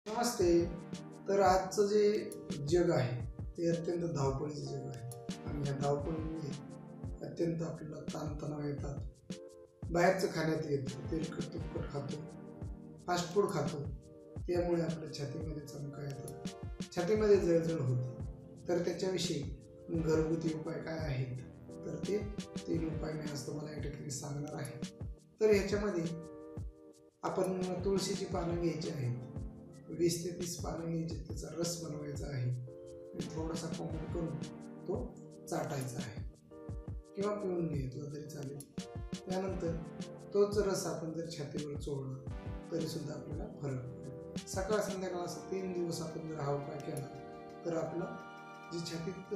नमस्ते. तर आजचं जे जग आहे ते अत्यंत धावपळीचं जग आहे आणि या धावपळीमुळे अत्यंत आपल्याला ताणतणाव येतात. बाहेरचं खाण्यात येतं, तेलकट तुपकट खातो, फास्ट फूड खातो, त्यामुळे आपल्या छातीमध्ये चमका येतात, छातीमध्ये जळजळ होते. तर त्याच्याविषयी घरगुती उपाय काय आहेत, तर ते 3 उपाय मी आज तुम्हाला या ठिकाणी सांगणार आहे. तर ह्याच्यामध्ये आपण तुळशीची पानं घ्यायची आहेत, 20 ते 30 पानं घ्यायची, त्याचा रस बनवायचा आहे आणि थोडासा कोमट करून तो चाटायचा आहे किंवा पिऊन घेतला तरी चालेल. त्यानंतर तोच रस आपण जर छातीवर चोळला तरी सुद्धा आपल्याला फरक पडेल. सकाळ संध्याकाळ असं 3 दिवस आपण जर हा उपाय केला तर आपला जी छातीत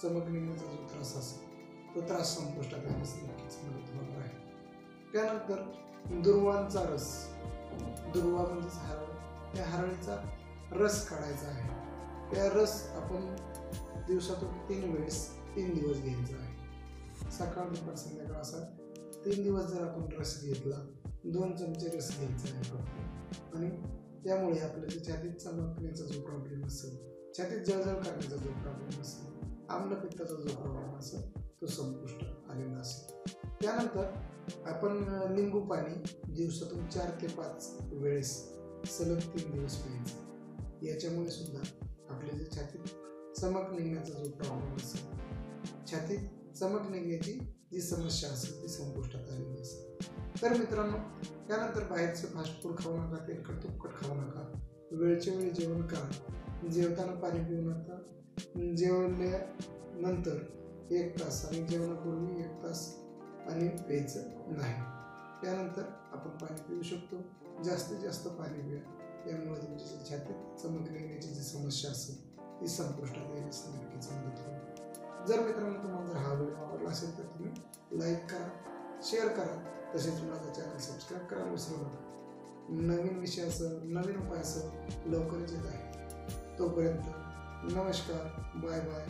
चमक निघण्याचा जो त्रास असेल तो त्रास संपुष्टात येण्यास नक्कीच मदत होणार आहे. त्यानंतर दुर्वांचा रस, दुर्वा म्हणजेच हरळ, त्या हरळीचा रस काढायचा आहे. त्या रस आपण दिवसातून 3 वेळेस 3 दिवस घ्यायचा आहे. सकाळ दुपार संध्याकाळ असा 3 दिवस जर आपण रस घेतला, 2 चमचे रस घ्यायचा आहे फक्त, आणि त्यामुळे आपल्या छातीत चमकण्याचा जो प्रॉब्लेम असेल, छातीत जळजळ करण्याचा जो प्रॉब्लेम असेल, आम्लपित्ताचा जो प्रॉब्लेम असेल तो संपुष्टात आलेला असेल. त्यानंतर आपण लिंबू पाणी दिवसातून 4 ते 5 वेळेस सलग 3 दिवस प्यायचं. याच्यामुळे सुद्धा आपल्या जे छातीत चमक निघण्याचा जो प्रॉब्लेम असेल, छातीत चमक निघण्याची जी समस्या असेल ती संपुष्टात आलेली असेल. तर मित्रांनो, त्यानंतर बाहेरचं फास्ट फूड खाऊ नका, तेलकट तुपकट खाऊ नका, वेळच्या वेळी जेवण करा, जेवताना पाणी पिऊ नका, जेवल्यानंतर 1 तास आणि जेवणापूर्वी 1 तास पाणी प्यायचं नाही. त्यानंतर आपण पाणी पिऊ शकतो, जास्तीत जास्त पाणी पिया, त्यामुळे तुमची छातीत चमक निघण्याची जी समस्या असेल ती संपुष्टात येण्यास नक्कीच मदत होईल. जर मित्रांनो तुम्हाला जर हा व्हिडिओ आवडला असेल तर तुम्ही लाईक करा, शेअर करा, तसेच माझा चॅनल सबस्क्राईब करायला विसरू नका. नवीन विषयासह नवीन उपायासह लवकरच येत आहे. तोपर्यंत नमस्कार, बाय बाय.